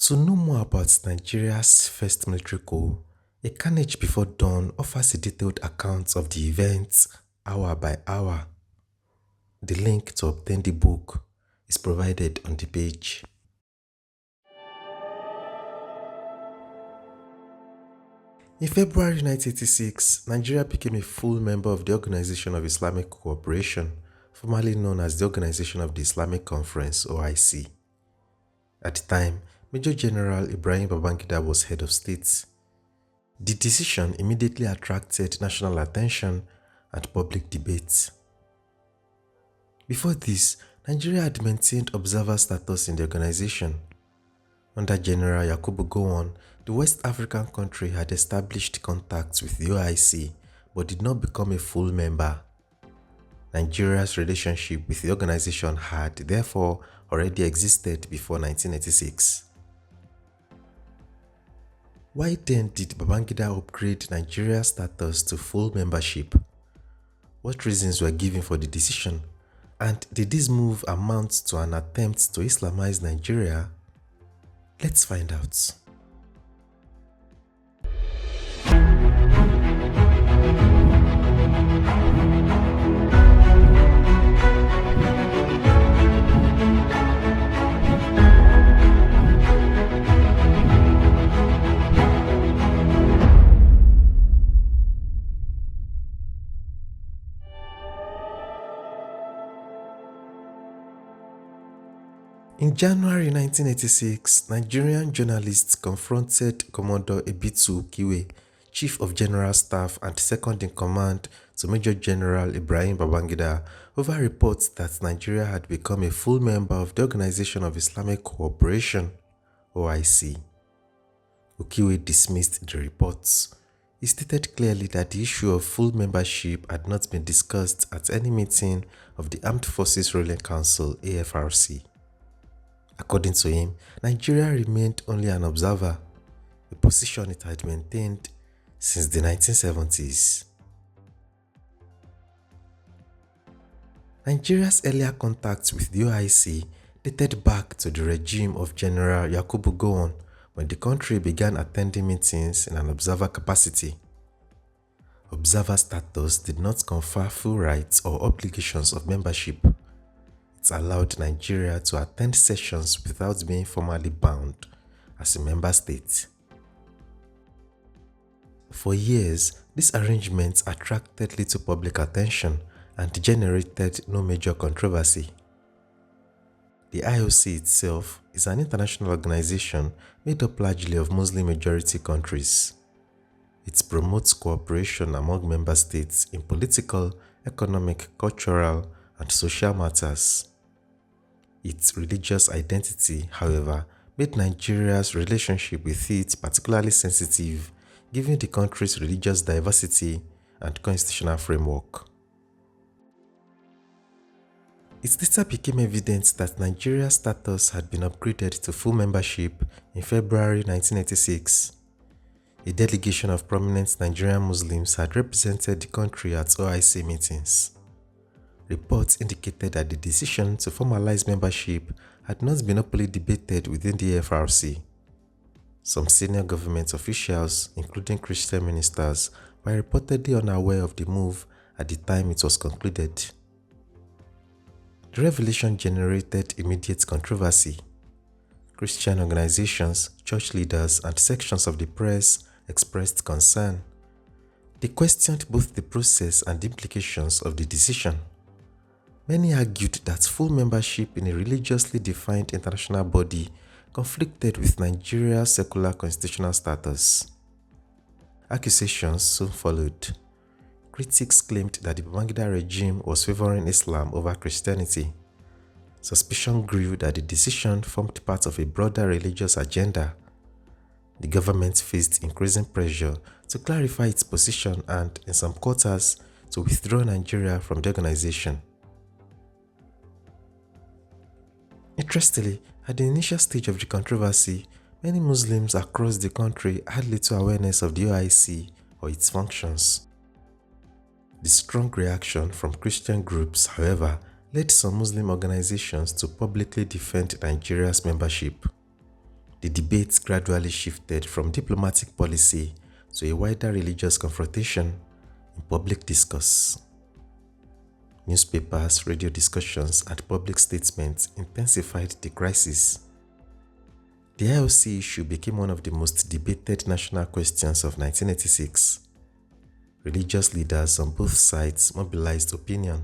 To know more about Nigeria's first military coup, a Carnage Before Dawn offers a detailed account of the events hour by hour. The link to obtain the book is provided on the page. In February 1986, Nigeria became a full member of the Organization of Islamic Cooperation, formerly known as the Organization of the Islamic Conference (OIC). At the time, Major General Ibrahim Babangida was head of state. The decision immediately attracted national attention and public debate. Before this, Nigeria had maintained observer status in the organization. Under General Yakubu Gowon, the West African country had established contacts with the OIC but did not become a full member. Nigeria's relationship with the organization had, therefore, already existed before 1986. Why then did Babangida upgrade Nigeria's status to full membership? What reasons were given for the decision? And did this move amount to an attempt to Islamize Nigeria? Let's find out. In January 1986, Nigerian journalists confronted Commodore Ebitu Ukiwe, Chief of General Staff and second-in-command to Major General Ibrahim Babangida, over reports that Nigeria had become a full member of the Organization of Islamic Cooperation (OIC). Ukiwe dismissed the reports. He stated clearly that the issue of full membership had not been discussed at any meeting of the Armed Forces Ruling Council (AFRC). According to him, Nigeria remained only an observer, a position it had maintained since the 1970s. Nigeria's earlier contacts with the OIC dated back to the regime of General Yakubu Gowon, when the country began attending meetings in an observer capacity. Observer status did not confer full rights or obligations of membership. It allowed Nigeria to attend sessions without being formally bound as a member state. For years, these arrangements attracted little public attention and generated no major controversy. The IOC itself is an international organization made up largely of Muslim-majority countries. It promotes cooperation among member states in political, economic, cultural, and social matters. Its religious identity, however, made Nigeria's relationship with it particularly sensitive, given the country's religious diversity and constitutional framework. It later became evident that Nigeria's status had been upgraded to full membership in February 1986. A delegation of prominent Nigerian Muslims had represented the country at OIC meetings. Reports indicated that the decision to formalize membership had not been openly debated within the AFRC. Some senior government officials, including Christian ministers, were reportedly unaware of the move at the time it was concluded. The revelation generated immediate controversy. Christian organizations, church leaders, and sections of the press expressed concern. They questioned both the process and the implications of the decision. Many argued that full membership in a religiously defined international body conflicted with Nigeria's secular constitutional status. Accusations soon followed. Critics claimed that the Babangida regime was favoring Islam over Christianity. Suspicion grew that the decision formed part of a broader religious agenda. The government faced increasing pressure to clarify its position and, in some quarters, to withdraw Nigeria from the organization. Interestingly, at the initial stage of the controversy, many Muslims across the country had little awareness of the OIC or its functions. The strong reaction from Christian groups, however, led some Muslim organizations to publicly defend Nigeria's membership. The debates gradually shifted from diplomatic policy to a wider religious confrontation in public discourse. Newspapers, radio discussions, and public statements intensified the crisis. The IOC issue became one of the most debated national questions of 1986. Religious leaders on both sides mobilized opinion.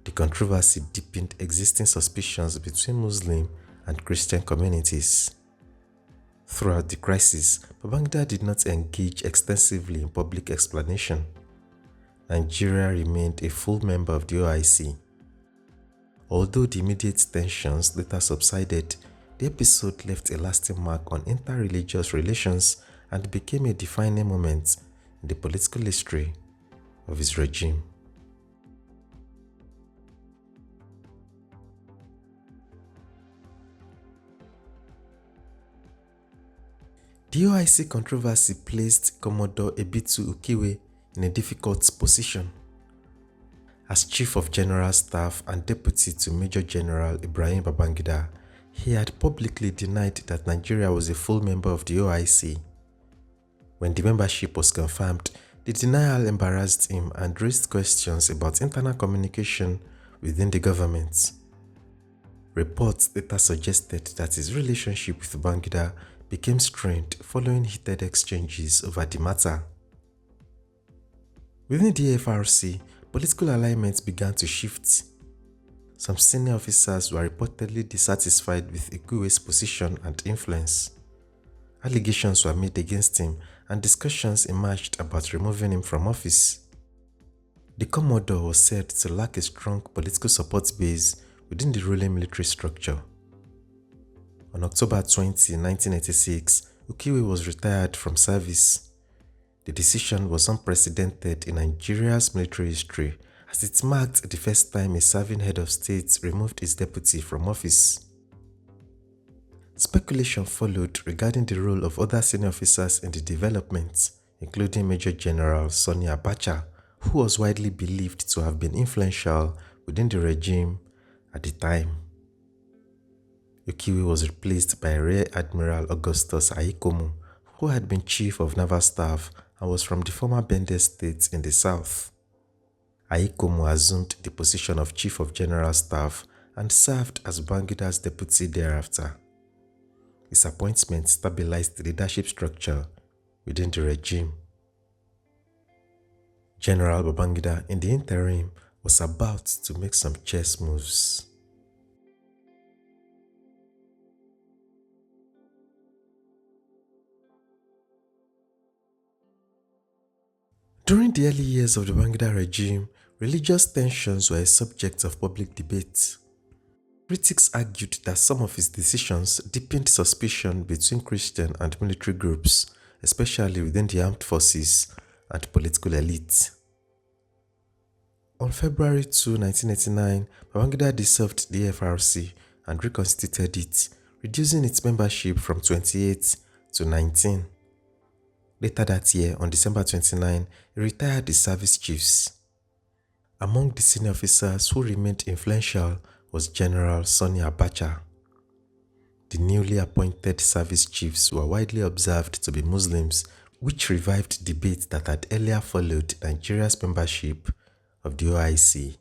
The controversy deepened existing suspicions between Muslim and Christian communities. Throughout the crisis, Babangida did not engage extensively in public explanation. Nigeria remained a full member of the OIC. Although the immediate tensions later subsided, the episode left a lasting mark on inter-religious relations and became a defining moment in the political history of his regime. The OIC controversy placed Commodore Ebitu Ukiwe in a difficult position. As Chief of General Staff and Deputy to Major General Ibrahim Babangida, he had publicly denied that Nigeria was a full member of the OIC. When the membership was confirmed, the denial embarrassed him and raised questions about internal communication within the government. Reports later suggested that his relationship with Babangida became strained following heated exchanges over the matter. Within the FRC, political alignments began to shift. Some senior officers were reportedly dissatisfied with Ukiwe's position and influence. Allegations were made against him and discussions emerged about removing him from office. The Commodore was said to lack a strong political support base within the ruling military structure. On October 20, 1986, Ukiwe was retired from service. The decision was unprecedented in Nigeria's military history, as it marked the first time a serving head of state removed his deputy from office. Speculation followed regarding the role of other senior officers in the development, including Major General Sani Abacha, who was widely believed to have been influential within the regime at the time. Ukiwe was replaced by Rear Admiral Augustus Aikomu, who had been Chief of Naval Staff and was from the former Bende State in the south. Aikomu assumed the position of Chief of General Staff and served as Babangida's deputy thereafter. His appointment stabilized the leadership structure within the regime. General Babangida, in the interim, was about to make some chess moves. During the early years of the Babangida regime, religious tensions were a subject of public debate. Critics argued that some of his decisions deepened suspicion between Christian and military groups, especially within the armed forces and political elite. On February 2, 1989, Babangida dissolved the FRC and reconstituted it, reducing its membership from 28 to 19. Later that year, on December 29, he retired the service chiefs. Among the senior officers who remained influential was General Sani Abacha. The newly appointed service chiefs were widely observed to be Muslims, which revived debate that had earlier followed Nigeria's membership of the OIC.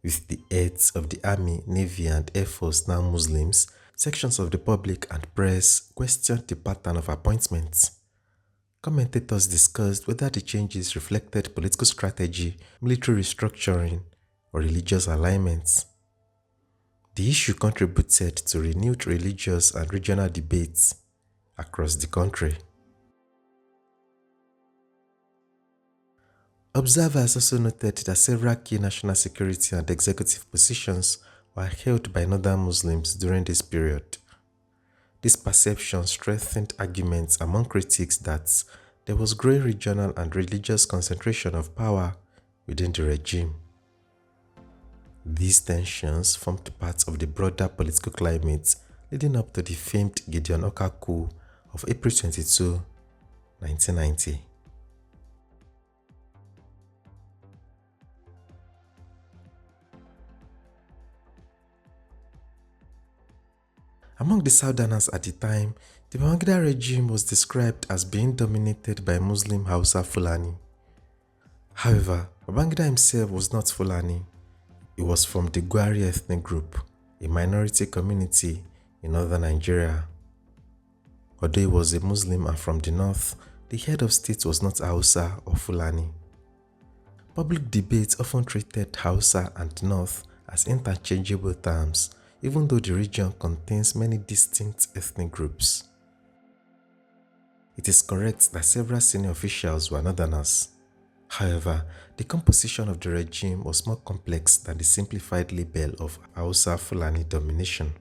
With the heads of the Army, Navy, and Air Force now Muslims, sections of the public and press questioned the pattern of appointments. Commentators discussed whether the changes reflected political strategy, military restructuring, or religious alignments. The issue contributed to renewed religious and regional debates across the country. Observers also noted that several key national security and executive positions were held by northern Muslims during this period. This perception strengthened arguments among critics that there was growing regional and religious concentration of power within the regime. These tensions formed part of the broader political climate leading up to the famed Gideon Oka coup of April 22, 1990. Among the Southerners at the time, the Babangida regime was described as being dominated by Muslim Hausa Fulani. However, Babangida himself was not Fulani. He was from the Gwari ethnic group, a minority community in northern Nigeria. Although he was a Muslim and from the north, the head of state was not Hausa or Fulani. Public debates often treated Hausa and North as interchangeable terms, even though the region contains many distinct ethnic groups. It is correct that several senior officials were Northerners. However, the composition of the regime was more complex than the simplified label of Hausa Fulani domination.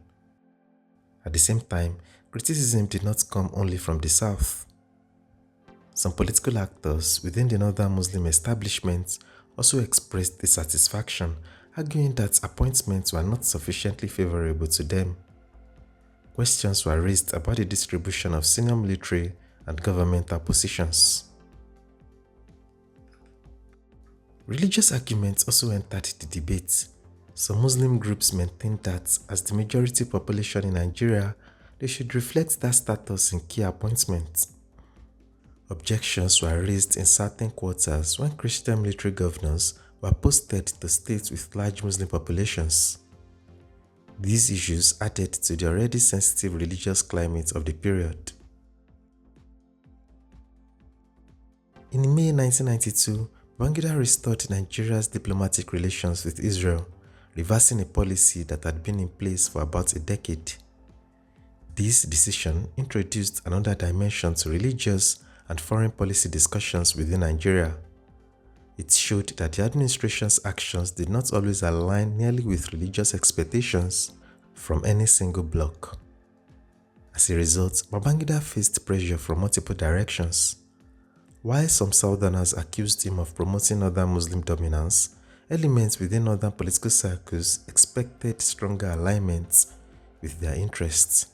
At the same time, criticism did not come only from the south. Some political actors within the northern Muslim establishment also expressed dissatisfaction, arguing that appointments were not sufficiently favorable to them. Questions were raised about the distribution of senior military and governmental positions. Religious arguments also entered the debate. Some Muslim groups maintained that, as the majority population in Nigeria, they should reflect that status in key appointments. Objections were raised in certain quarters when Christian military governors were posted to states with large Muslim populations. These issues added to the already sensitive religious climate of the period. In May 1992, Babangida restored Nigeria's diplomatic relations with Israel, reversing a policy that had been in place for about a decade. This decision introduced another dimension to religious and foreign policy discussions within Nigeria. It showed that the administration's actions did not always align nearly with religious expectations from any single bloc. As a result, Babangida faced pressure from multiple directions. While some Southerners accused him of promoting northern Muslim dominance, elements within northern political circles expected stronger alignments with their interests.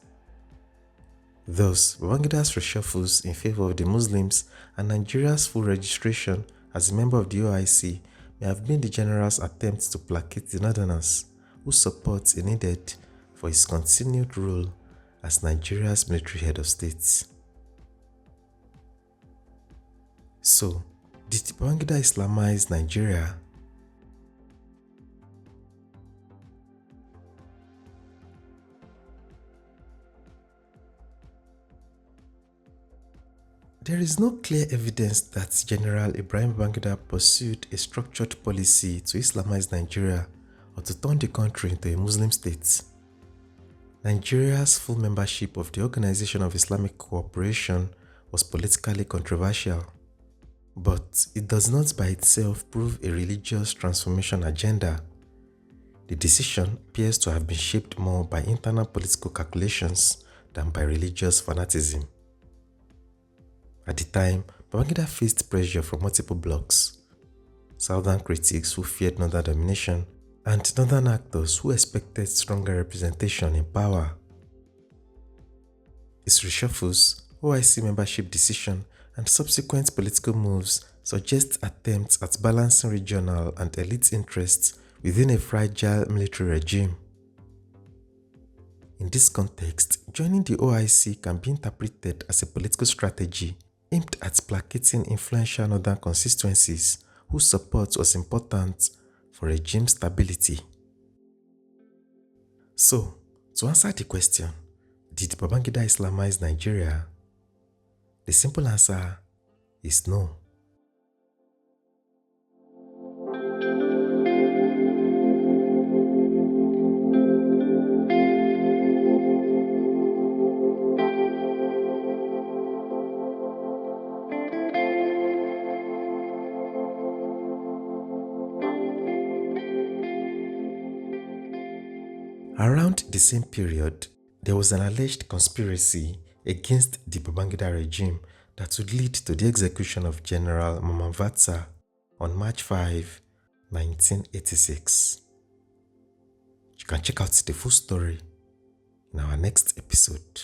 Thus, Babangida's reshuffles in favor of the Muslims and Nigeria's full registration as a member of the OIC may have been the general's attempt to placate the Northerners, whose support he needed for his continued role as Nigeria's military head of state. So, did Babangida Islamize Nigeria? There is no clear evidence that General Ibrahim Babangida pursued a structured policy to Islamize Nigeria or to turn the country into a Muslim state. Nigeria's full membership of the Organization of Islamic Cooperation was politically controversial, but it does not by itself prove a religious transformation agenda. The decision appears to have been shaped more by internal political calculations than by religious fanaticism. At the time, Babangida faced pressure from multiple blocs: southern critics who feared northern domination, and northern actors who expected stronger representation in power. His reshuffles, OIC membership decision, and subsequent political moves suggest attempts at balancing regional and elite interests within a fragile military regime. In this context, joining the OIC can be interpreted as a political strategy aimed at placating influential northern constituencies whose support was important for regime stability. So, to answer the question, did Babangida Islamize Nigeria? The simple answer is no. Around the same period, there was an alleged conspiracy against the Babangida regime that would lead to the execution of General Vatsa on March 5, 1986. You can check out the full story in our next episode.